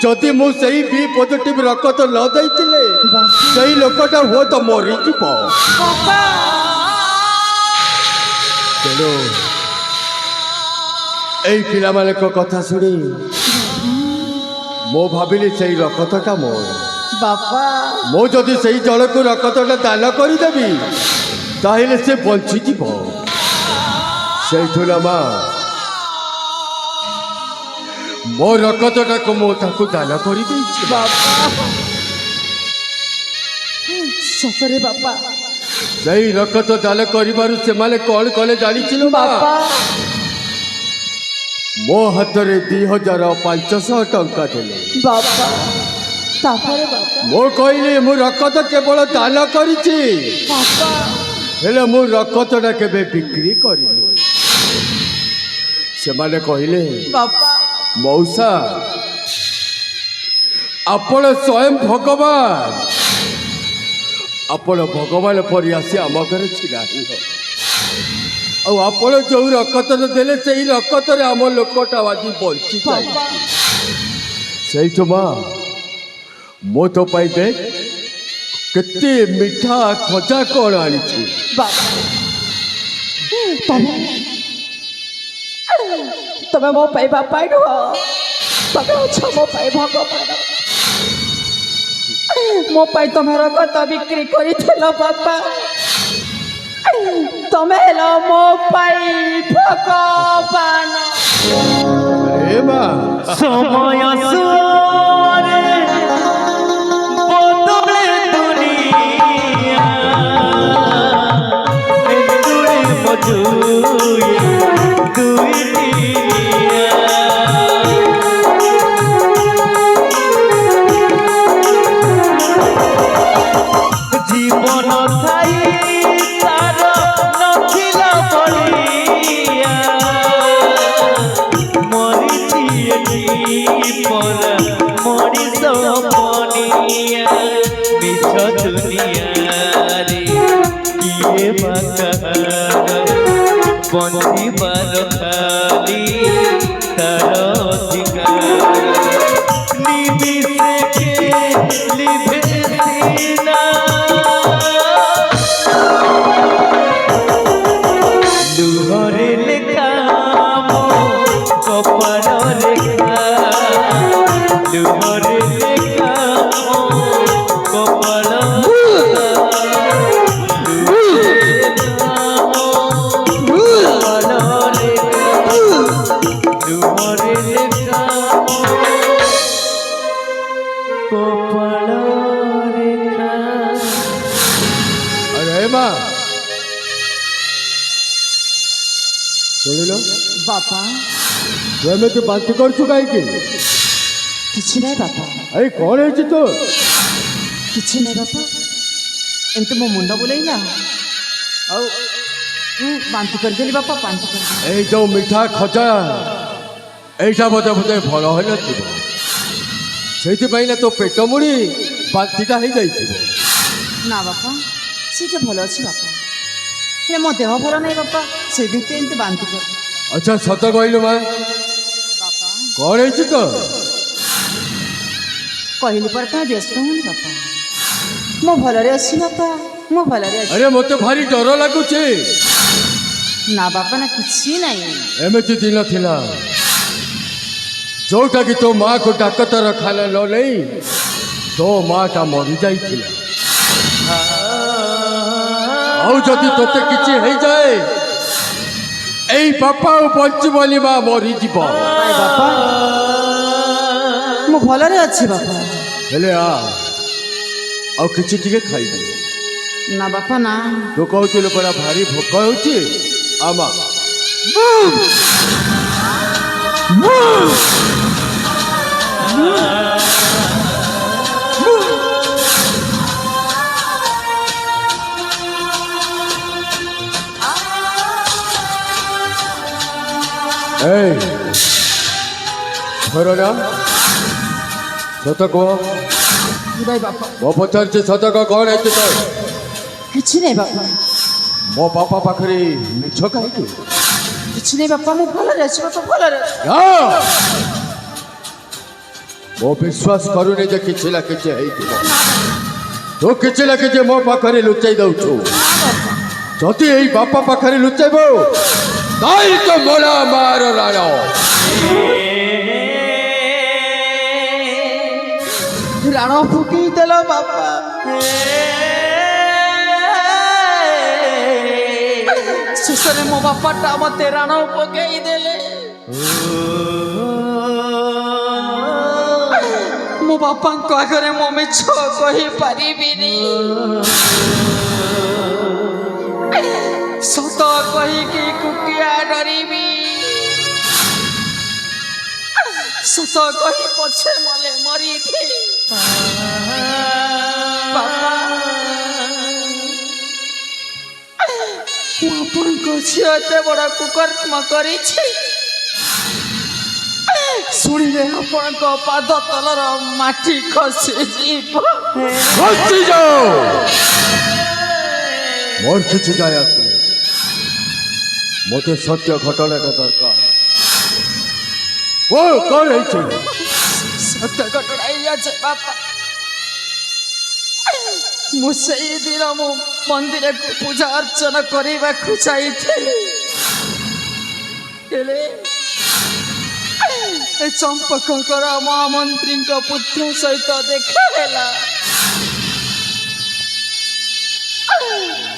जदि मु सही बी पॉजिटिव रक्त न देइतिले सही लोकटा हो तो मरी जीव चलो এই ପିଲାମାନଙ୍କ କଥା ଶୁଣି ମୁଁ ଭାବିଲି ସେଇ ରକତଟା ମୋର ବାପା ମୁଁ ଯଦି ସେଇ ଜଣକୁ ରକତଟା ଦାନ କରିଦେବି ତାହେଲେ ସେ ବଞ୍ଚିଯିବ ସେଇଠୁ ନା ମା ମୋ ରକତଟାକୁ ମୁଁ ତାକୁ ଦାନ କରିଦେଇଛି ବାପା ସତରେ ବାପା ସେଇ ରକତ ଦାନ କରିବାରୁ ସେମାନେ କ'ଣ କଲେ ଜାଣିଥିଲୁ ବାପା ମୋ ହାତରେ 2500 ଟଙ୍କା ଦେଲେ ବାପା ତାପରେ ବାପା ମୁଁ କହିଲି ମୁଁ ରକତ କେବଳ ଦାନ କରିଛି ବାପା ହେଲେ ମୁଁ ରକତଟା କେବେ ବିକ୍ରି କରିନି ସେମାନେ କହିଲେ ବାପା ମଉସା ଆପଣ ସ୍ୱୟଂ ଭଗବାନ ଆପଣ ଭଗବାନ ପରି ଆସି ଆମ ଘରେ ଛିଡ଼ା ହେଲେ ଆଉ ଆପଣ ଯେଉଁ ରକତଟା ଦେଲେ ସେଇ ରକତରେ ଆମ ଲୋକଟା ଆଜି ବଞ୍ଚି ଯାଇଛି ସେଇଠୁ ମା ମୁଁ ତୋ ପାଇଁ ଦେଖ କେତେ ମିଠା ଖଜା କ'ଣ ଆଣିଛି ବାପା ତମେ ମୋ ପାଇଁ ବାପା ନୁହ ତମେ ଅଛ ମୋ ପାଇଁ ଭଗବାନ ମୋ ପାଇଁ ତମେ ରକତ ବିକ୍ରି କରିଥିଲ ବାପା ତମେ ହେଲ ମୋ ପାଇଁ ଭଗବାନ ଏ ମା সময় সুরে বদলে দুনিয়া একজুড়ে মজুয়ে দুই দিনিয়া জীবন থাই তার নথিলা বলিয়া মনিষ বনিয়া মিছ দুনিয়ারে কিয়ে বঞ্চিবার খালি তার অধিকার নিমিষে লিভে না লুহরে লেখা কপাল রেখা লুহরে লেখা কপাল লুহরে লেখা কপাল রেখা अरे माँ ଶୁଣିଲ ବାପା ତୁ ଏମିତି ବାନ୍ତି କରୁଛୁ କାହିଁକି କିଛି ନାହିଁ ବାପା ଏଇ କ'ଣ ହେଇଛି ତୁ କିଛି ନାହିଁ ବାପା ଏମିତି ମୋ ମୁଣ୍ଡ ବୁଲେଇଲା ଆଉ ବାନ୍ତି କରିଦେଲି ବାପା ବାନ୍ତି କରିଦେଲି ଏଇ ଯେଉଁ ମିଠା ଖଜା ଏଇଟା ବୋଧେ ବୋଧେ ଭଲ ହୋଇନଥିବ ସେଇଥିପାଇଁ ନା ତୋ ପେଟ ମୁଡ଼ି ବାନ୍ତିଟା ହେଇଯାଇଥିବ ନା ବାପା ସେଇଟା ଭଲ ଅଛି ବାପା ହେଲେ ମୋ ଦେହ ଭଲ ନାହିଁ ବାପା ସେ ଭିତରେ ଏମିତି ବାନ୍ତି କର ଆଚ୍ଛା ସତ କହିଲୁ ମା ବାପା କ'ଣ ହେଇଛି ତ କହିଲି ପରେ ତମେ ବ୍ୟସ୍ତ ହୁଅନି ବାପା ମୁଁ ଭଲରେ ଅଛି ବାପା ମୁଁ ଭଲରେ ଅଛି ଆରେ ମୋତେ ଭାରି ଡର ଲାଗୁଛି ନା ବାପା ନା କିଛି ନାହିଁ ଏମିତି ଦିନ ଥିଲା ଯୋଉଟାକି ତୋ ମାଆକୁ ଡାକ୍ତରଖାନା ନ ନେଇ ତୋ ମାଆଟା ମରିଯାଇଥିଲା ଆଉ ଯଦି ତୋତେ କିଛି ହେଇଯାଏ ଏଇ ବାପା ଆଉ ବଞ୍ଚିବନି ମା ମରିଯିବ ନାଇଁ ବାପା ମୁଁ ଭଲରେ ଅଛି ବାପା ହେଲେ ଆଉ କିଛି ଟିକେ ଖାଇବି ନା ବାପା ନା ତୁ କହୁଥିଲୁ ପରା ଭାରି ଭୋକ ହେଉଛି ଆମା ଘର ନା ସତ କୁହ ଭାଇ ବାପା ମୋ ପଚାରୁଛି ସତ କହ କ'ଣ ହେଇଛି ତ କିଛି ନାହିଁ ବାପା ମୋ ବାପା ପାଖରେ ମିଛ କାହିଁକି କିଛି ନାହିଁ ବାପା ମୁଁ ଭଲରେ ଅଛି ବାପା ଭଲରେ ଅଛି ମୁଁ ବିଶ୍ୱାସ କରୁନି ଯେ କିଛି ନା କିଛି ହେଇଥିବ। ତୁ କିଛି ନା କିଛି ମୋ ପାଖରେ ଲୁଚେଇ ଦଉଛୁ। ଯଦି ଏଇ ବାପା ପାଖରେ ଲୁଚେଇବ ତାହେଲେ ତ ମୋଲା ମାର ରାଣ। ରାଣ ଫୁକେଇ ଦେଲ ବାପା। ଶେଷରେ ମୋ ବାପାଟା ମତେ ରାଣ ପକେଇ ଦେଲେ। ମୋ ବାପାଙ୍କ ଆଗରେ ମୁଁ ମିଛ କହିପାରିବିନି। ସତ କହିକି କୁକିଆ ଡରିବି। ସତ କହି ପଛେ ମଲେ ମରିବି। ବାପା ମୁଁ ଆପଣଙ୍କ ଝିଅ ଏତେ ବଡ଼ କୁକର୍ମ କରିଛି ଶୁଣିଲେ ଆପଣଙ୍କ ପାଦ ତଳର ମାଟି ଖସିଯିବ। ଖସିଯାଉ, ମୋର କିଛି ଯାଏ ଆସେ। ମୋତେ ସତ୍ୟ ଘଟଣାଟା ଦରକାର। ଓ କ'ଣ ହେଇଛି? ସତ୍ୟ ଘଟଣା ହେଇଯାচ্ছে ବାପା। ମୁଁ ସେଇଦିନ ମୁଁ ମନ୍ଦିରକୁ ପୂଜା ଅର୍ଚ୍ଚନା କରିବାକୁ ଯାଇଥିଲି। ହେଲେ ଏ ଚମ୍ପକଙ୍କର ମହାମନ୍ତ୍ରୀଙ୍କ ପୁତ୍ର ସହିତ ଦେଖା ହେଲା।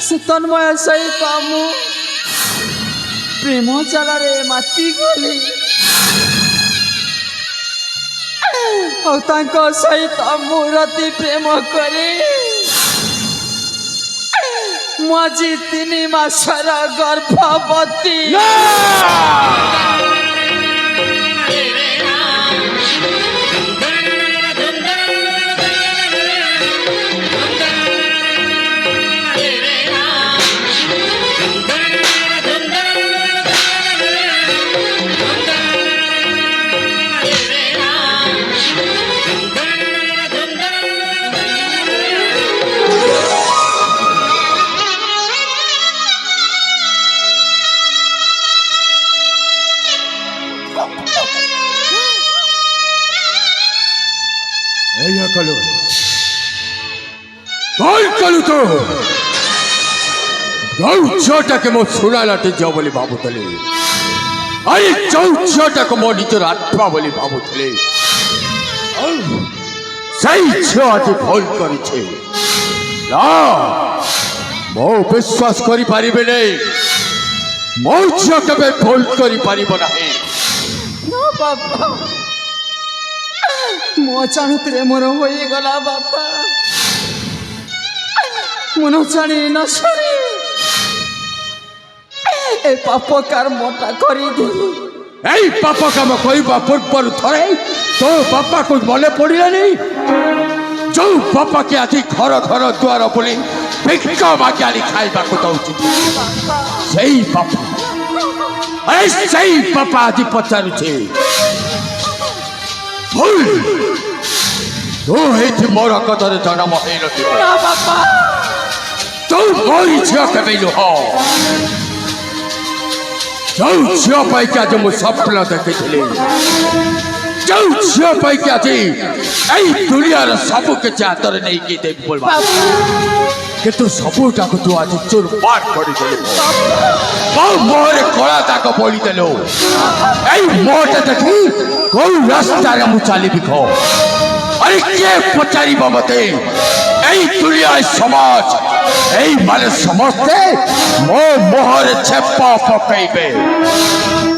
ସେ ତନ୍ମୟ ସହିତ ମୁଁ ପ୍ରେମ ଜାଲରେ ମାତିଗଲି। ଆଉ ତାଙ୍କ ସହିତ ମୁଁ ରାତି ପ୍ରେମ କରି ମୁଁ ଆଜି 3 ମାସର ଗର୍ଭବତୀ। ଏଇଆ କଲୁ, କ'ଣ କଲୁ ତୁ? ଯୋଉ ଝିଅଟାকে ମୋ ସୁନା ଲାଟି ଝିଅ ବୋଲି ଭାବୁଥିଲି, ଆରେ ଯୋଉ ଝିଅଟାକୁ ମୋ ନିଜର ଆତ୍ମା ବୋଲି ଭାବୁଥିଲି, ସେଇ ଝିଅ ଆଜି ଭୁଲ କରିଛି। ନା, ମୁଁ ବିଶ୍ୱାସ କରିପାରିବିନି। ମୋ ଝିଅ କେବେ ଭୁଲ କରିପାରିବ ନାହିଁ। ବାପା ମୋ ଅଚାନକରେ ମୋର ହୋଇଗଲା ବାପା। ମୁଁ ନ ଜାଣି ନ ଶୁଣି ଏ ପାପ କର୍ମଟା କରିଦେଲି। ଏଇ ପାପ କାମ କରିବା ପୂର୍ବରୁ ଥରେ ତୋ ବାପାକୁ ମନେ ପଡ଼ିଲାନି? ଯୋଉ ବାପାକେ ଆଜି ଘର ଘର ଦୁଆର ବୁଲି ଭିକ ମାଗି ଆଣି ଖାଇବାକୁ ଦଉଛି, ସେଇ ବାପା, ଆରେ ସେଇ ବାପା ଆଜି ପଚାରୁଛି, ଭୁଲ ତୁ ହେଇଠି ମୋର କତରେ ଜନ୍ମ ହେଇନଥିବ। ତୁ ମୋରି ଝିଅ କେବେ ନୁହଁ। ଯୋଉ ଝିଅ ପାଇକି ଆଜି ମୁଁ ସ୍ୱପ୍ନ ଦେଖିଥିଲି, ଯୋଉ ଝିଅ ପାଇକି ଆଜି ଏଇ ଦୁନିଆର ସବୁ କିଛି ହାତରେ ନେଇକି ଦେବି ବୋଲବା, କିନ୍ତୁ ସବୁଟାକୁ ତୁ ଆଜି ଚୁରମାର କରିଦେଲୁ। ମୋ ମୁହଁରେ କଳା ଦାଗ ବୋଳିଦେଲୁ। ଏଇ ମୋଟେ ଦେଖି କୋଉ ରାସ୍ତାରେ ମୁଁ ଚାଲିବି କହ? ଆରେ କିଏ ପଚାରିବ ମତେ? এই দুনিয়ায় সমাজ এই মানে ସମସ୍ତେ ମୋ ମୁହଁରେ ଛେପ ପକେଇବେ।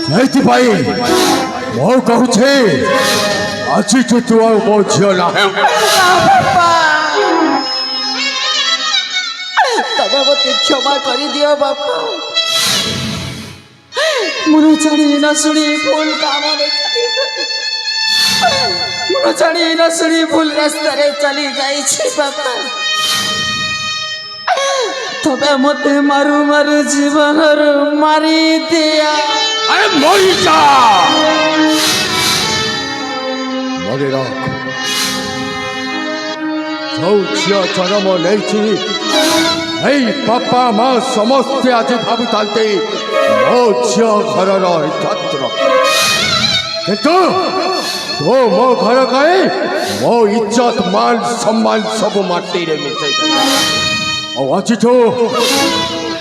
ସେଇଥିପାଇଁ ମୁଁ କହୁଛି ଆଜିଠୁ ତୁ ଆଉ ମୋ ଝିଅ ନାହିଁ। ତମେ ମୋତେ କ୍ଷମା କରିଦିଅ ବାପା। ମୁଁ ନ ଜାଣି ନ ଶୁଣି ଭୁଲ କାମରେ ମୁଁ ନ ଜାଣି ନ ଶୁଣି ଭୁଲ ରାସ୍ତାରେ ଚାଲି ଯାଇଛି ବାପା। ତମେ ମୋତେ ମାରୁ ମାରୁ ଜୀବନରୁ ମାରିଦିଅ। ଆରେ ମରିଯା, ମନେ ରଖ, ଯୋଉ ଝିଅ ଜନ୍ମ ନେଇଛି এই বাপা মা ସମସ୍ତେ ଆଜି ଭାବୁଥାନ୍ତି ମୋ ଝିଅ ଘରର ଛାତ୍ର, କିନ୍ତୁ तो मो घर गए मो इज्जत मान सम्मान सब माटी रे मिसाई और अच्छी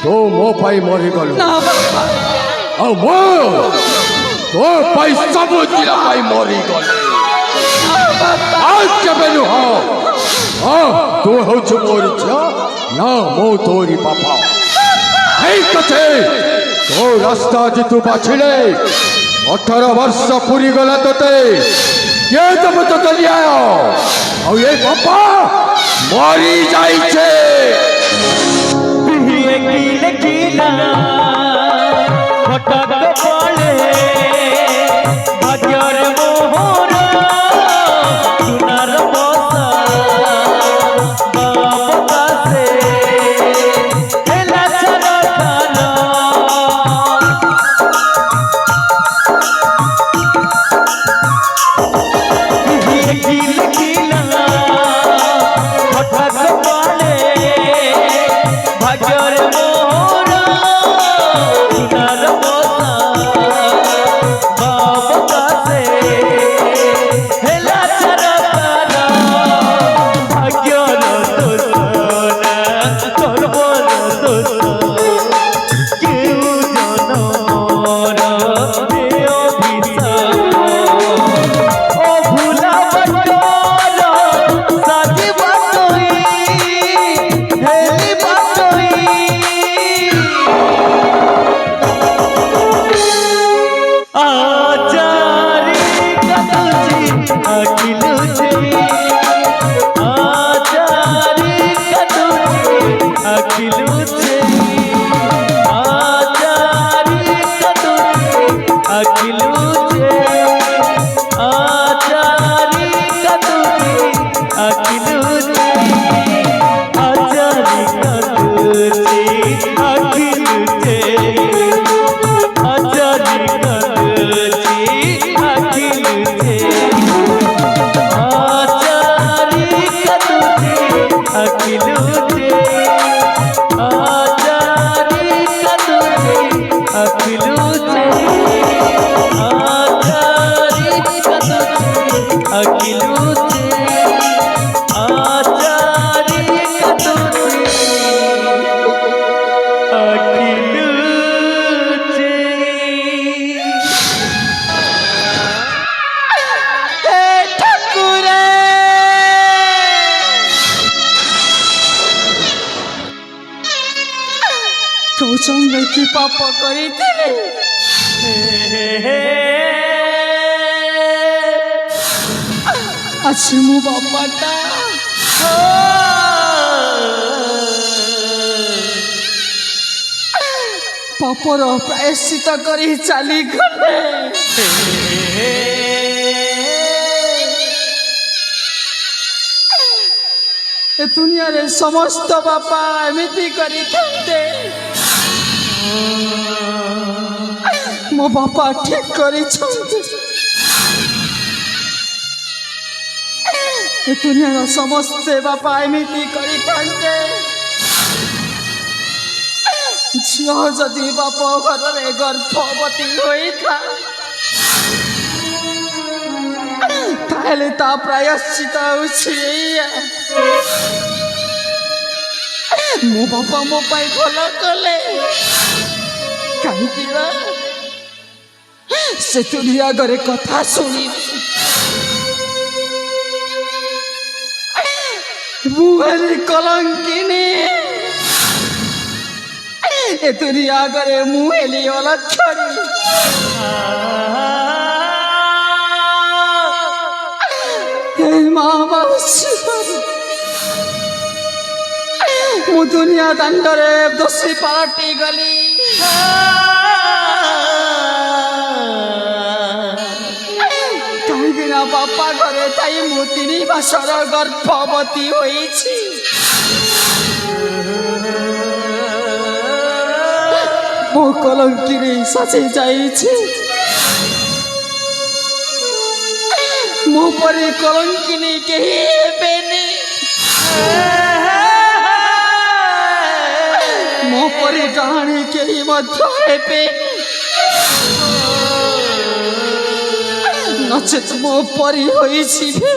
तो मो पाई मरी गल ना बापा और मो तो पाई सब दिला पाई मरी गल आज केबे नु हो तू हो छु मोर छ ना मो तोरी बापा हे कथे तो रास्ता जे तू बाछिले 18 वर्ष पूरी गला तोते ये तब तो चली आयो और ये बापा मरी जाई छे किले किला फटक पड़े भाग्यर मोहर सुनार बसा बाप कासे हेला चलो खाना किले किला फटक पड़े भाग्यर मोहर सुनार बसा बाप कासे हेला चलो खाना भाग्यर दोसना करबल दोस কেউ জনমর দেয় অভিশাপ ও ভুলা বটর সাজি বাটই হেলি বাটই আচারি কাতুজি আকিলুজি আচারি কাতুজি আকিলুজি আচারি কাতুজি আকিলুজি আচারি কাতুজি আকিলুজি আচারি কাতুজি আকিলুজি আচারি কাতুজি আকিলুজি আচারি কাতুজি আকিলুজি আচারি কাতুজি আকিলুজি আচারি কাতুজি আকিলুজি আচারি কাতুজি আকিলুজি হে ঠাকুরে କହୁଛନ୍ତି କି ପାପ କରିଥିଲେ ଆଜି ମୋ ବାପାଟା ପାପର ପ୍ରାୟଶ୍ଚିତ କରି ଚାଲିଗଲେ ଏ ଦୁନିଆରେ ସମସ୍ତ ବାପା ଏମିତି କରିଥାନ୍ତେ ମୋ ବାପା ଠିକ୍ କରିଛନ୍ତି ଏ ଦୁନିଆର ସମସ୍ତେ ବାପା ଏମିତି କରିଥାନ୍ତେ ଝିଅ ଯଦି ବାପ ଘରରେ ଗର୍ଭବତୀ ହୋଇଥାଏ ତାହେଲେ ତା ପ୍ରାୟଶ୍ଚିତ ହେଉଛି ଏଇଆ ମୋ ବାପା ମୋ ପାଇଁ ଭଲ କଲେ କାହିଁକି ନା ସେ ଦୁନିଆ ଆଗରେ କଥା ଶୁଣିବି ମୁଁ ହେଲି କଲଙ୍କିନୀ ଏ ଦୁନିଆ ଆଗରେ ମୁଁ ହେଲି ଅଲକ୍ଷଣୀ हे माँ मु दुनिया दंडरे दोषी पालटी गली कहीं बापा घरे थाई मु 3 मासर गर्भवती होईछि मो कलंकी साची जाइछि मो परे कलंकिनी केही हेबेनी मो परे डाणी केही मध्य हेबेनी न নচেত ମୋ ପରି ହୋଇଯିବେ।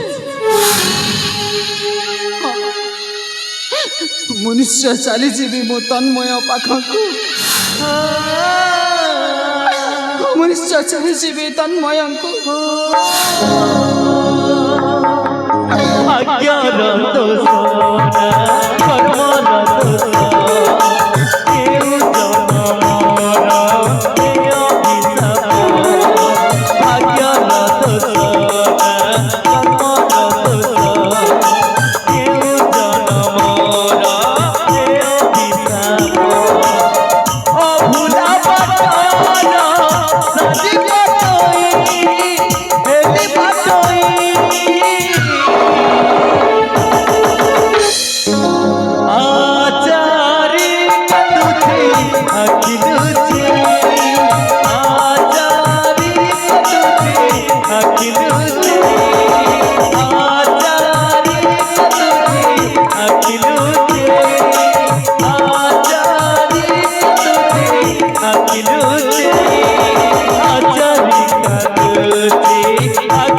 ମୁଁ ନିଶ୍ଚୟ ଚାଲିଯିବି ମୋ ତନ୍ମୟ ପାଖକୁ। ମୁଁ ନିଶ୍ଚୟ ଚାଲିଯିବି ତନ୍ମୟଙ୍କୁ। ଭାଗ୍ୟର ଦୋଷ କର୍ମର ଦୋଷ କେଉଁ ଜନମର ଏ ଅଭିଶାପ ଭାଗ୍ୟର ଦୋଷ